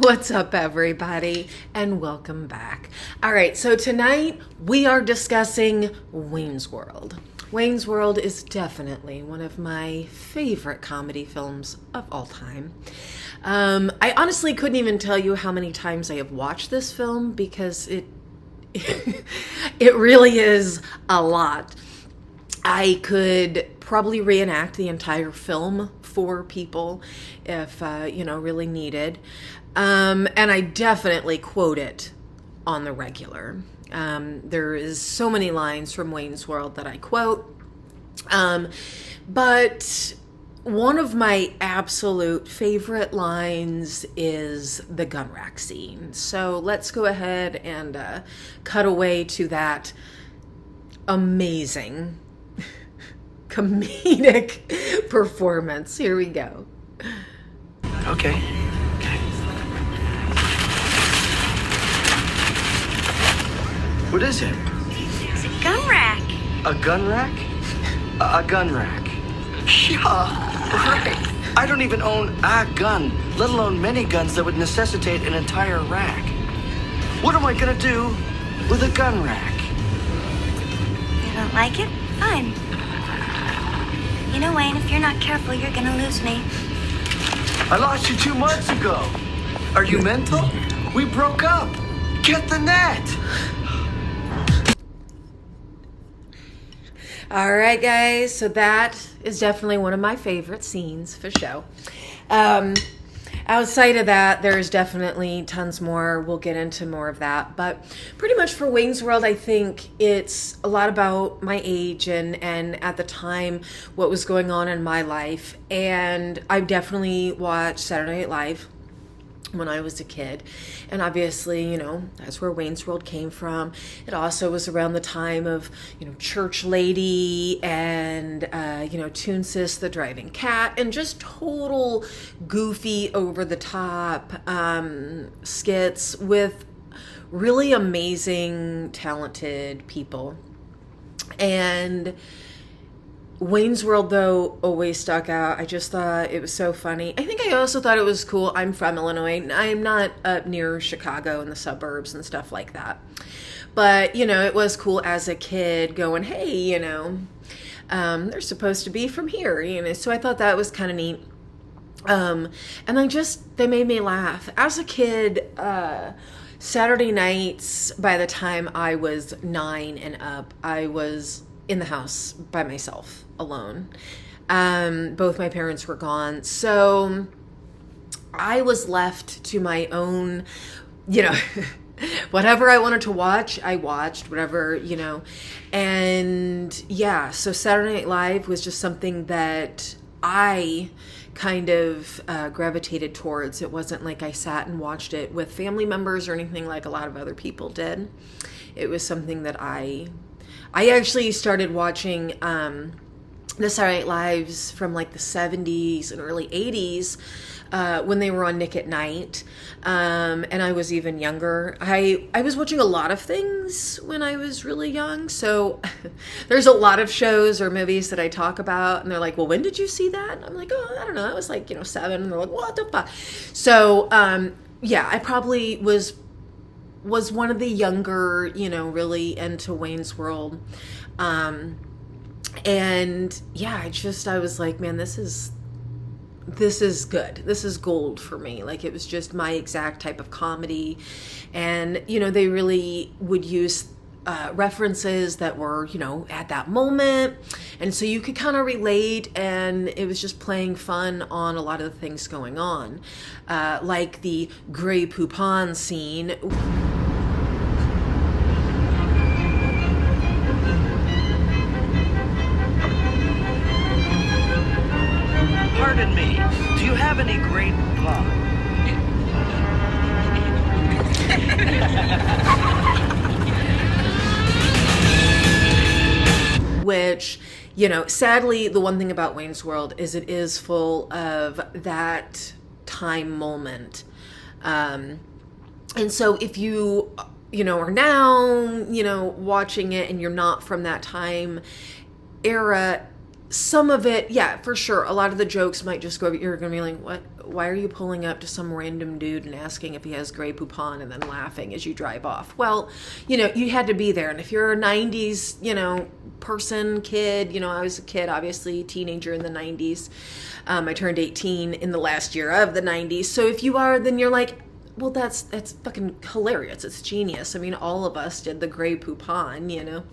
What's up, everybody, and welcome back. All right, so tonight we are discussing Wayne's World. Wayne's World is definitely one of my favorite comedy films of all time. I honestly couldn't even tell you how many times I have watched this film because it really is a lot. I could probably reenact the entire film for people if, really needed. And I definitely quote it on the regular. There is so many lines from Wayne's World that I quote. But one of my absolute favorite lines is the gun rack scene. So let's go ahead and cut away to that amazing comedic performance. Here we go. Okay. What is it? It's a gun rack. A gun rack? A gun rack. Yeah, right. I don't even own a gun, let alone many guns that would necessitate an entire rack. What am I gonna do with a gun rack? You don't like it? Fine. You know, Wayne, if you're not careful, you're gonna lose me. I lost you 2 months ago. Are you mental? We broke up. Get the net. All right, guys, so that is definitely one of my favorite scenes for show. Outside of that, there's definitely tons more. We'll get into more of that. But pretty much for Wayne's World, I think it's a lot about my age and at the time what was going on in my life. And I definitely watched Saturday Night Live when I was a kid. And obviously, that's where Wayne's World came from. It also was around the time of, Church Lady and, Toon Sis the Driving Cat and just total goofy over the top skits with really amazing, talented people. And Wayne's World, though, always stuck out. I just thought it was so funny. I think I also thought it was cool. I'm from Illinois. I'm not up near Chicago in the suburbs and stuff like that. But, it was cool as a kid going, hey, they're supposed to be from here, So I thought that was kind of neat. And they made me laugh. As a kid, Saturday nights, by the time I was 9 and up, I was in the house by myself, alone. Both my parents were gone. So I was left to my own, whatever I wanted to watch, I watched, whatever, And yeah, so Saturday Night Live was just something that I kind of gravitated towards. It wasn't like I sat and watched it with family members or anything like a lot of other people did. It was something that I actually started watching the Saturday Night Lives from like the 70s and early 80s when they were on Nick at Night. And I was even younger. I was watching a lot of things when I was really young. So there's a lot of shows or movies that I talk about. And they're like, well, when did you see that? And I'm like, oh, I don't know. I was like, 7. And they're like, what the fuck? So, yeah, I probably was one of the younger, really into Wayne's World. And yeah, I was like, man, this is good. This is gold for me. Like, it was just my exact type of comedy. And, they really would use references that were, at that moment. And so you could kind of relate, and it was just playing fun on a lot of the things going on. Like the Gray Poupon scene. Pardon me, do you have any Gray Poupon? Which, sadly, the one thing about Wayne's World is it is full of that time moment. And so if you, are now, watching it and you're not from that time era, some of it, yeah, for sure. A lot of the jokes might just go, you're going to be like, what? Why are you pulling up to some random dude and asking if he has Gray Poupon and then laughing as you drive off? Well, you had to be there. And if you're a 90s, person, kid, I was a kid, obviously, teenager in the 90s. I turned 18 in the last year of the 90s. So if you are, then you're like, well, that's fucking hilarious. It's genius. I mean, all of us did the Gray Poupon,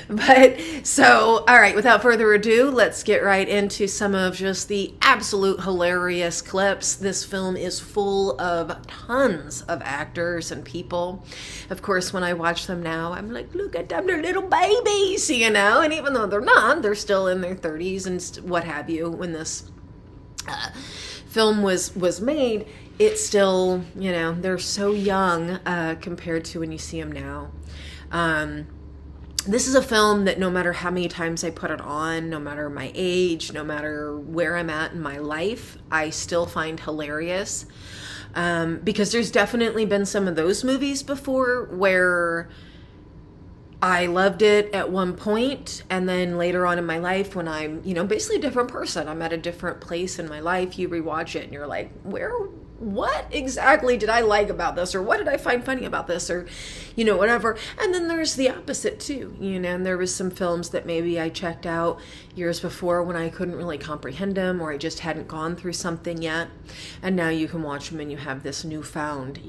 But so, all right, without further ado, let's get right into some of just the absolute hilarious clips. This film is full of tons of actors and people. Of course, when I watch them now, I'm like, look at them, they're little babies, and even though they're not, they're still in their 30s and what have you. When this film was made, it's still, they're so young compared to when you see them now. This is a film that no matter how many times I put it on, no matter my age, no matter where I'm at in my life, I still find hilarious. Because there's definitely been some of those movies before where I loved it at one point, and then later on in my life when I'm, basically a different person, I'm at a different place in my life, you rewatch it and you're like, what exactly did I like about this? Or what did I find funny about this? Or, whatever. And then there's the opposite too, and there was some films that maybe I checked out years before when I couldn't really comprehend them, or I just hadn't gone through something yet. And now you can watch them and you have this newfound,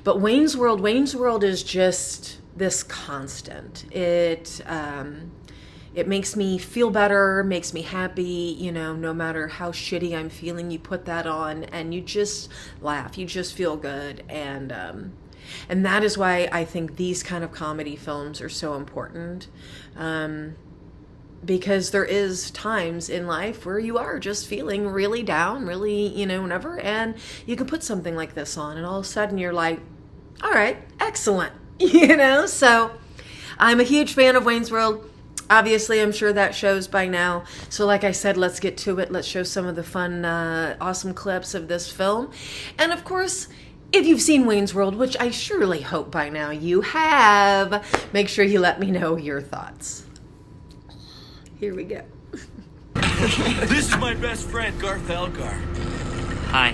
But Wayne's World is just this constant. It makes me feel better, makes me happy, no matter how shitty I'm feeling, you put that on and you just laugh, you just feel good. And that is why I think these kind of comedy films are so important. Because there is times in life where you are just feeling really down, really, whatever, and you can put something like this on and all of a sudden you're like, all right, excellent, So I'm a huge fan of Wayne's World. Obviously, I'm sure that shows by now. So like I said, let's get to it. Let's show some of the fun, awesome clips of this film. And of course, if you've seen Wayne's World, which I surely hope by now you have, make sure you let me know your thoughts. Here we go. This is my best friend, Garth. Hi.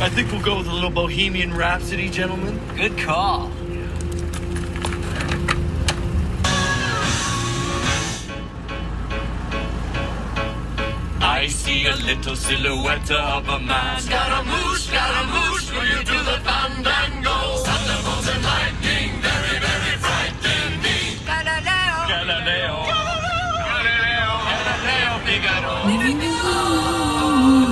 I think we'll go with a little Bohemian Rhapsody, gentlemen. Good call. I see a little silhouette of a man. Scaramouche, will you do the fandango? Thunderbolts and lightning, very, very frightening. Galileo, Figaro.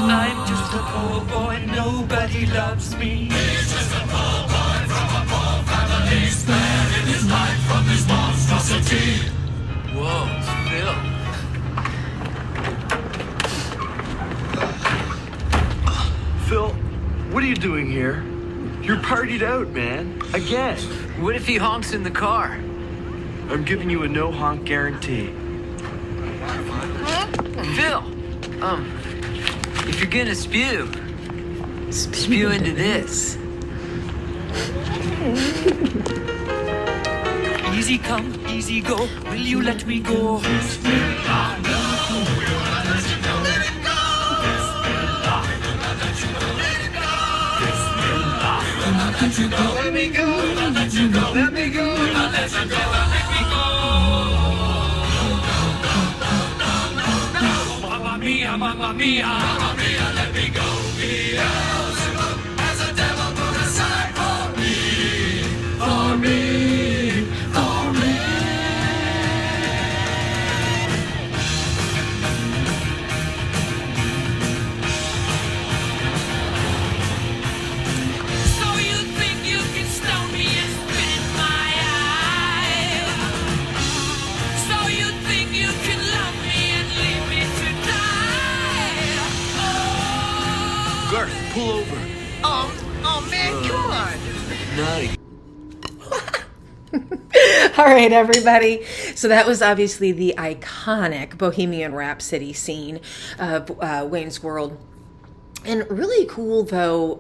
I'm just a poor boy, nobody loves me. He's just a poor boy from a poor family, sparing his life from this monstrosity. Whoa, Phil. Phil, what are you doing here? You're partied out, man. Again. What if he honks in the car? I'm giving you a no honk guarantee. Phil, if you're gonna spew into this. Easy come, easy go, will you let me go? Let me go, let you go, let me go, let you go, let me go. Mamma mia, mamma mia, mamma mia, let me go. Beelzebub has a devil put aside for me, for me, for me. So you think you can stone me and spit in my eye? So you think you can love me and leave me to die? Oh. Garth, pull over. Oh man, come on. Naughty. All right, everybody. So that was obviously the iconic Bohemian Rhapsody scene of Wayne's World. And really cool, though,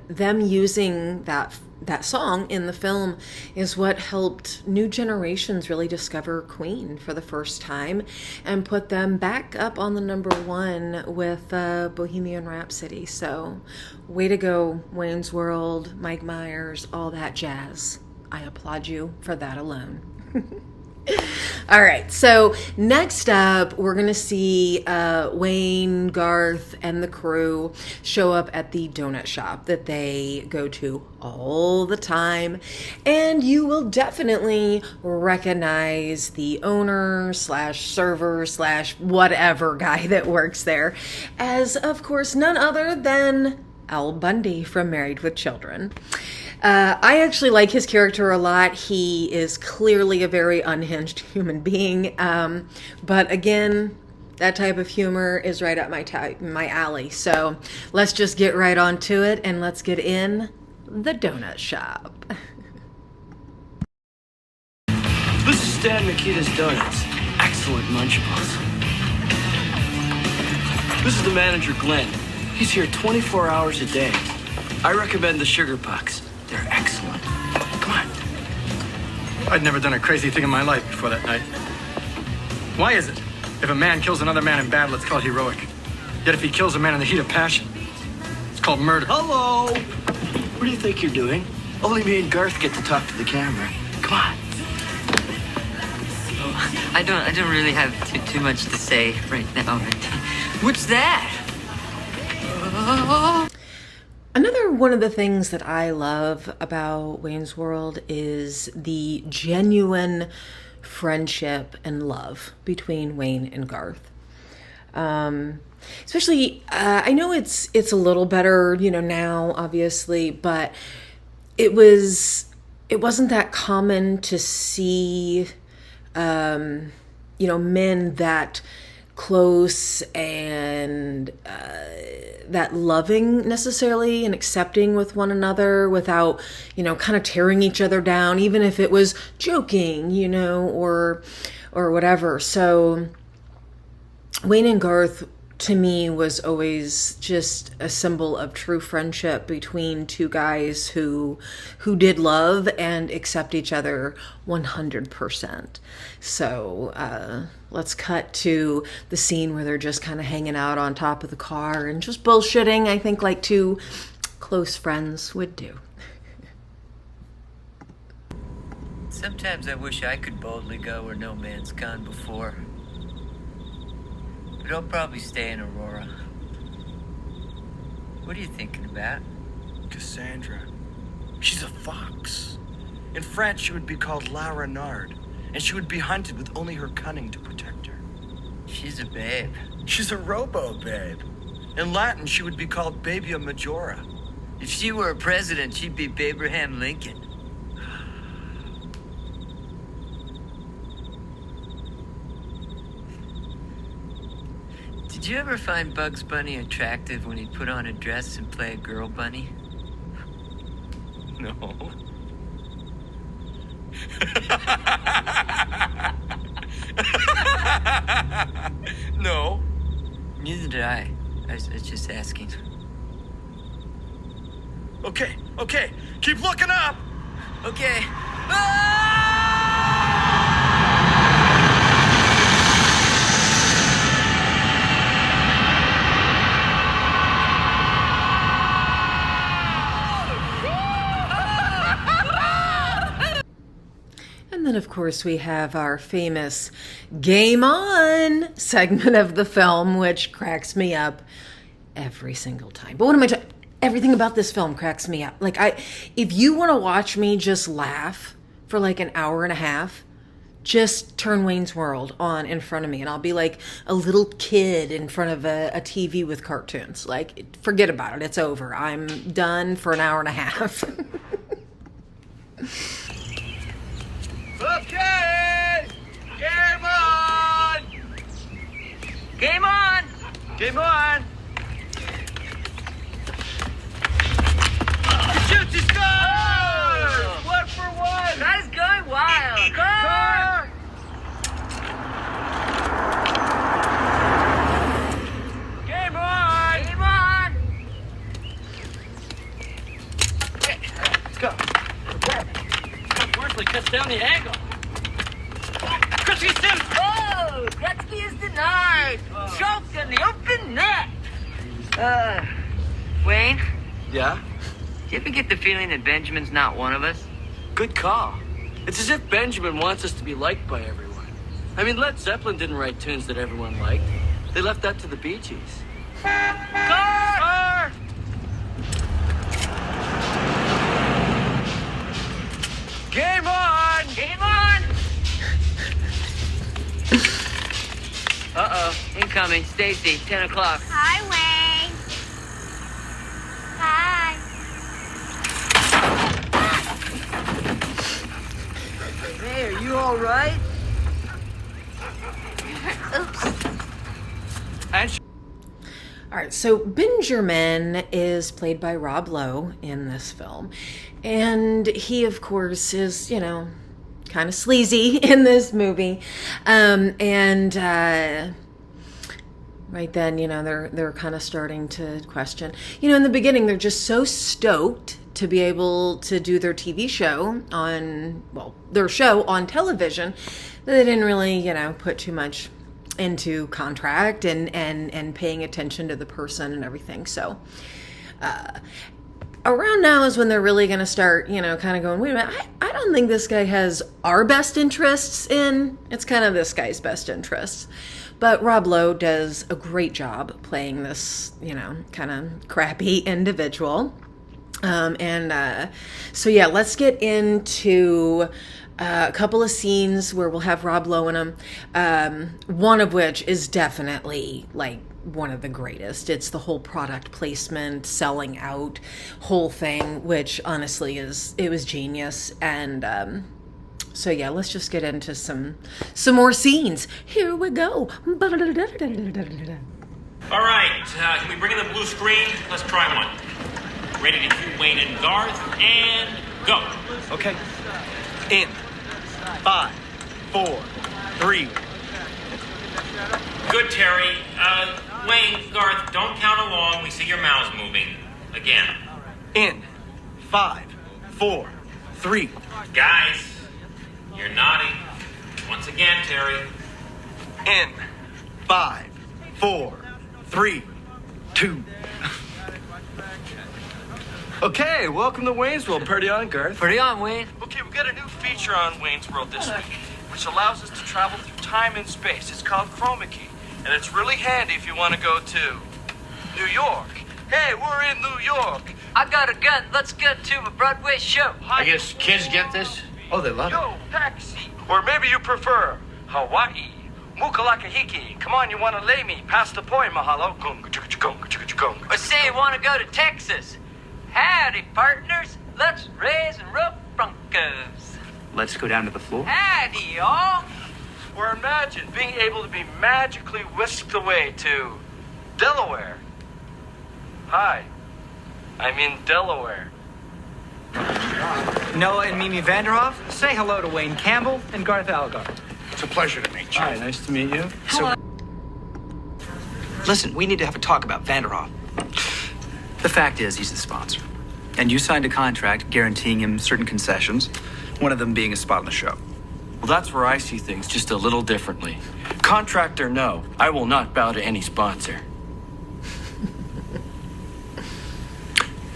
them using that that song in the film is what helped new generations really discover Queen for the first time and put them back up on the number one with Bohemian Rhapsody. So way to go, Wayne's World, Mike Myers, all that jazz. I applaud you for that alone. All right, so next up, we're going to see Wayne, Garth, and the crew show up at the donut shop that they go to all the time. And you will definitely recognize the owner slash server slash whatever guy that works there as, of course, none other than Al Bundy from Married with Children. I actually like his character a lot. He is clearly a very unhinged human being. But again, that type of humor is right up my alley. So let's just get right on to it and let's get in the donut shop. This is Stan Mikita's Donuts. Excellent Munchables. This is the manager, Glenn. He's here 24 hours a day. I recommend the Sugar Pucks. They're excellent. Come on. I'd never done a crazy thing in my life before that night. Why is it? If a man kills another man in battle, it's called heroic. Yet if he kills a man in the heat of passion, it's called murder. Hello. What do you think you're doing? Only me and Garth get to talk to the camera. Come on. Oh, I don't really have too much to say right now. What's that? Another one of the things that I love about Wayne's World is the genuine friendship and love between Wayne and Garth. Especially, I know it's a little better, now, obviously, but it wasn't that common to see, men that close and that loving necessarily and accepting with one another without, kind of tearing each other down, even if it was joking, or whatever. So Wayne and Garth, to me, was always just a symbol of true friendship between two guys who did love and accept each other 100%. So let's cut to the scene where they're just kind of hanging out on top of the car and just bullshitting, I think, like two close friends would do. Sometimes I wish I could boldly go where no man's gone before. But I'll probably stay in Aurora. What are you thinking about? Cassandra. She's a fox. In France, she would be called La Renard, and she would be hunted with only her cunning to protect her. She's a babe. She's a robo-babe. In Latin, she would be called Babia Majora. If she were a president, she'd be Abraham Lincoln. Did you ever find Bugs Bunny attractive when he'd put on a dress and play a girl bunny? No. No. Neither did I. I was just asking. Okay. Keep looking up. Okay. And then, of course, we have our famous Game On segment of the film, which cracks me up every single time. But what am I talking? Everything about this film cracks me up. If you want to watch me just laugh for like an hour and a half, just turn Wayne's World on in front of me and I'll be like a little kid in front of a TV with cartoons. Forget about it. It's over. I'm done for an hour and a half. Okay! Game on! Game on! Game on. Shoots, he scores! 1 for 1! Guy's going wild! Score! Game on! Game on! Okay, let's go. Stay on the angle. Gretzky Sims! Oh, Gretzky is denied. Choked in the open net. Wayne, Yeah? do you ever get the feeling that Benjamin's not one of us? Good call. It's as if Benjamin wants us to be liked by everyone. I mean, Led Zeppelin didn't write tunes that everyone liked. They left that to the Bee Gees. Garth! Game on! Game on! Uh-oh, incoming. Stacy, 10 o'clock. Hi, Wayne. Hi. Hey, are you all right? Oops. And All right, so Benjamin is played by Rob Lowe in this film. And he, of course, is, kind of sleazy in this movie. Right then, they're kind of starting to question. In the beginning, they're just so stoked to be able to do their TV show their show on television, that they didn't really, put too much into contract and paying attention to the person and everything. So around now is when they're really going to start, kind of going, wait a minute, I don't think this guy has our best interests in. It's kind of this guy's best interests. But Rob Lowe does a great job playing this, kind of crappy individual. So yeah, let's get into a couple of scenes where we'll have Rob Lowe in them. One of which is definitely like one of the greatest. It's the whole product placement, selling out whole thing, which honestly it was genius. And so yeah, let's just get into some more scenes. Here we go. All right, can we bring in the blue screen? Let's try one. Ready to cue Wayne and Garth, and go. Okay. In 5, 4, 3. Good, Terry. Wayne, Garth, don't count along. We see your mouths moving. Again. In 5, 4, 3. Guys, you're nodding. Once again, Terry. In 5, 4, 3, 2. Okay, welcome to Wayne's World. Party on, Garth. Pretty on, Wayne. Okay, we've got a new feature on Wayne's World this week, which allows us to travel through time and space. It's called Chroma Key, and it's really handy if you want to go to New York. Hey, we're in New York. I got a gun. Let's get to a Broadway show. I guess kids get this? Oh, they love it. Yo, taxi. Or maybe you prefer Hawaii. Mukalakahiki. Come on, you want to lay me? Pass the point, mahalo. Or say you want to go to Texas. Howdy, partners. Let's raise and rope Broncos. Let's go down to the floor. Howdy, y'all. Or imagine being able to be magically whisked away to Delaware. Hi, I'm in Delaware. Noah and Mimi Vanderhoff, say hello to Wayne Campbell and Garth Algar. It's a pleasure to meet you. Hi, nice to meet you. Listen, we need to have a talk about Vanderhoff. The fact is, he's the sponsor. And you signed a contract guaranteeing him certain concessions, one of them being a spot on the show. Well, that's where I see things just a little differently. Contract or no, I will not bow to any sponsor.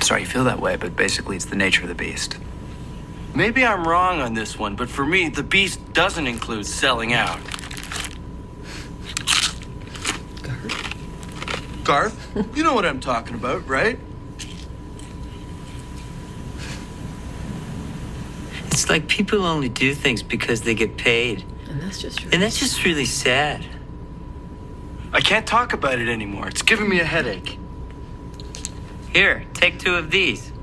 Sorry you feel that way, but basically it's the nature of the beast. Maybe I'm wrong on this one, but for me, the beast doesn't include selling out. Garth, you know what I'm talking about, right? It's like people only do things because they get paid. And that's just And that's just really sad. I can't talk about it anymore. It's giving me a headache. Here, take 2 of these.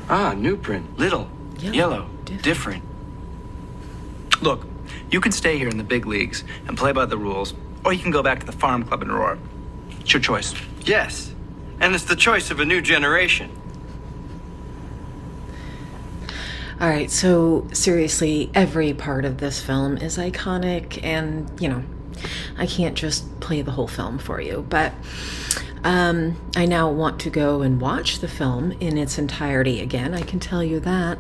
Ah, new print. Little. Yellow. Different. Look, you can stay here in the big leagues and play by the rules, or you can go back to the farm club in Aurora. It's your choice. Yes. And it's the choice of a new generation. All right, so seriously, every part of this film is iconic, and I can't just play the whole film for you, but I now want to go and watch the film in its entirety again, I can tell you that.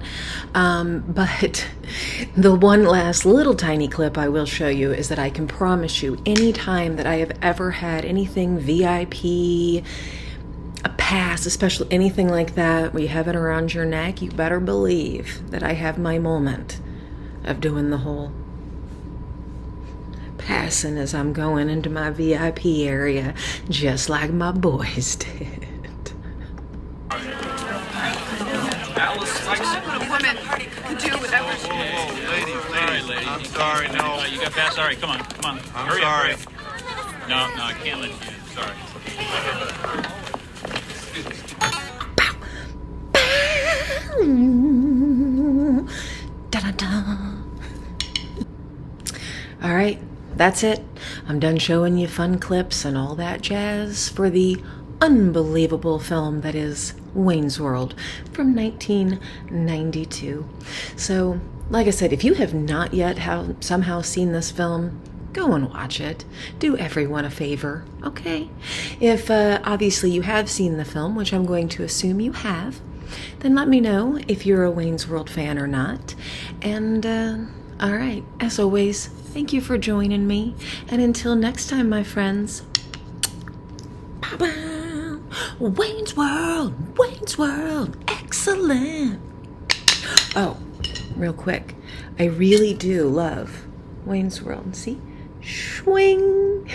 But the one last little tiny clip I will show you is that I can promise you any time that I have ever had anything VIP, a pass, especially anything like that, where you have it around your neck, you better believe that I have my moment of doing the whole passing as I'm going into my VIP area, just like my boys did. Alice likes it. A woman can do whatever she wants. Whoa, lady. I'm sorry, no. You got past. All right, come on. I'm Hurry sorry. up. No, I can't let you in. Sorry. Da-da-da. All right, that's it. I'm done showing you fun clips and all that jazz for the unbelievable film that is Wayne's World from 1992. So, like I said, if you have not yet somehow seen this film, go and watch it. Do everyone a favor, okay? If obviously you have seen the film, which I'm going to assume you have, then let me know if you're a Wayne's World fan or not. And, all right, as always, thank you for joining me. And until next time, my friends, bye-bye. Wayne's World, excellent. Oh, real quick, I really do love Wayne's World. See? Swing.